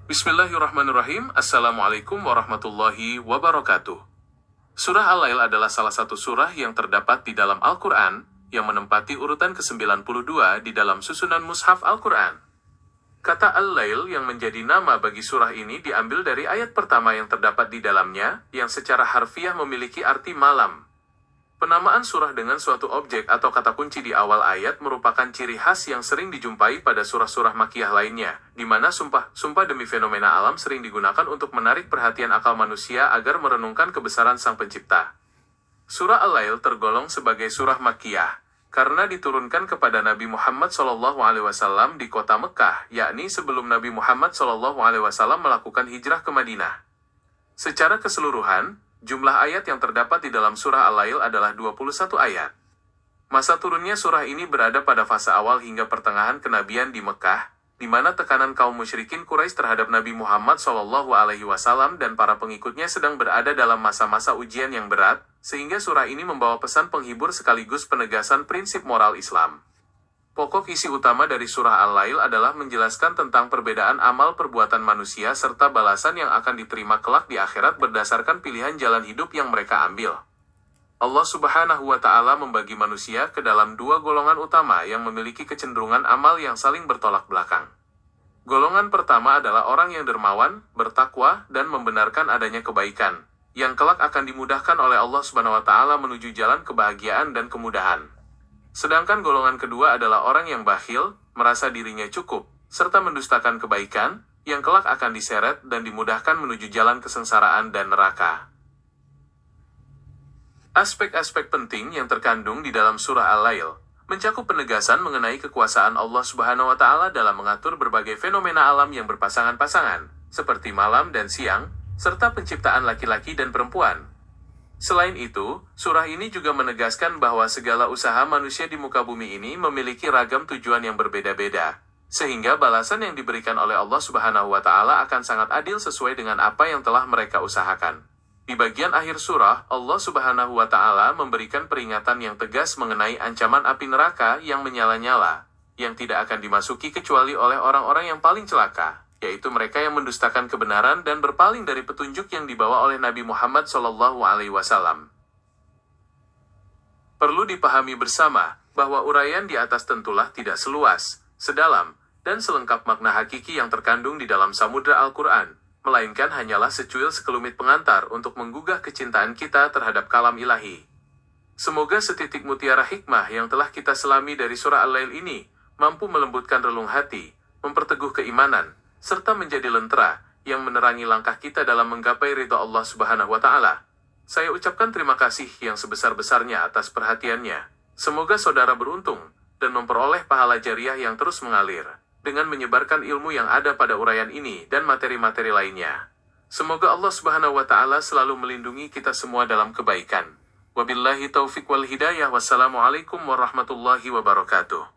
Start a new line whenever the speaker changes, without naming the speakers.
Bismillahirrahmanirrahim. Assalamualaikum warahmatullahi wabarakatuh. Surah Al-Lail adalah salah satu surah yang terdapat di dalam Al-Quran, yang menempati urutan ke-92 di dalam susunan Mushaf Al-Quran. Kata Al-Lail yang menjadi nama bagi surah ini diambil dari ayat pertama yang terdapat di dalamnya, yang secara harfiah memiliki arti malam. Penamaan surah dengan suatu objek atau kata kunci di awal ayat merupakan ciri khas yang sering dijumpai pada surah-surah Makkiyah lainnya, di mana sumpah demi fenomena alam sering digunakan untuk menarik perhatian akal manusia agar merenungkan kebesaran Sang Pencipta. Surah Al-Lail tergolong sebagai surah Makkiyah, karena diturunkan kepada Nabi Muhammad SAW di kota Mekkah, yakni sebelum Nabi Muhammad SAW melakukan hijrah ke Madinah. Secara keseluruhan, jumlah ayat yang terdapat di dalam surah Al-Lail adalah 21 ayat. Masa turunnya surah ini berada pada fase awal hingga pertengahan kenabian di Mekkah, di mana tekanan kaum musyrikin Quraisy terhadap Nabi Muhammad SAW dan para pengikutnya sedang berada dalam masa-masa ujian yang berat, sehingga surah ini membawa pesan penghibur sekaligus penegasan prinsip moral Islam. Pokok isi utama dari surah Al-Lail adalah menjelaskan tentang perbedaan amal perbuatan manusia serta balasan yang akan diterima kelak di akhirat berdasarkan pilihan jalan hidup yang mereka ambil. Allah Subhanahu wa Ta'ala membagi manusia ke dalam dua golongan utama yang memiliki kecenderungan amal yang saling bertolak belakang. Golongan pertama adalah orang yang dermawan, bertakwa, dan membenarkan adanya kebaikan, yang kelak akan dimudahkan oleh Allah Subhanahu wa Ta'ala menuju jalan kebahagiaan dan kemudahan. Sedangkan golongan kedua adalah orang yang bakhil, merasa dirinya cukup, serta mendustakan kebaikan, yang kelak akan diseret dan dimudahkan menuju jalan kesengsaraan dan neraka. Aspek-aspek penting yang terkandung di dalam surah Al-Lail mencakup penegasan mengenai kekuasaan Allah Subhanahu wa Ta'ala dalam mengatur berbagai fenomena alam yang berpasangan-pasangan, seperti malam dan siang, serta penciptaan laki-laki dan perempuan. Selain itu, surah ini juga menegaskan bahwa segala usaha manusia di muka bumi ini memiliki ragam tujuan yang berbeda-beda, sehingga balasan yang diberikan oleh Allah Subhanahu wa Ta'ala akan sangat adil sesuai dengan apa yang telah mereka usahakan. Di bagian akhir surah, Allah Subhanahu wa Ta'ala memberikan peringatan yang tegas mengenai ancaman api neraka yang menyala-nyala, yang tidak akan dimasuki kecuali oleh orang-orang yang paling celaka, yaitu mereka yang mendustakan kebenaran dan berpaling dari petunjuk yang dibawa oleh Nabi Muhammad SAW. Perlu dipahami bersama, bahwa uraian di atas tentulah tidak seluas, sedalam, dan selengkap makna hakiki yang terkandung di dalam samudra Al-Quran, melainkan hanyalah secuil sekelumit pengantar untuk menggugah kecintaan kita terhadap kalam ilahi. Semoga setitik mutiara hikmah yang telah kita selami dari surah Al-Lail ini, mampu melembutkan relung hati, memperteguh keimanan, serta menjadi lentera yang menerangi langkah kita dalam menggapai ridha Allah Subhanahu wa Ta'ala. Saya ucapkan terima kasih yang sebesar-besarnya atas perhatiannya. Semoga saudara beruntung dan memperoleh pahala jariah yang terus mengalir dengan menyebarkan ilmu yang ada pada uraian ini dan materi-materi lainnya. Semoga Allah Subhanahu wa Ta'ala selalu melindungi kita semua dalam kebaikan. Wabillahi taufiq wal hidayah. Wassalamualaikum warahmatullahi wabarakatuh.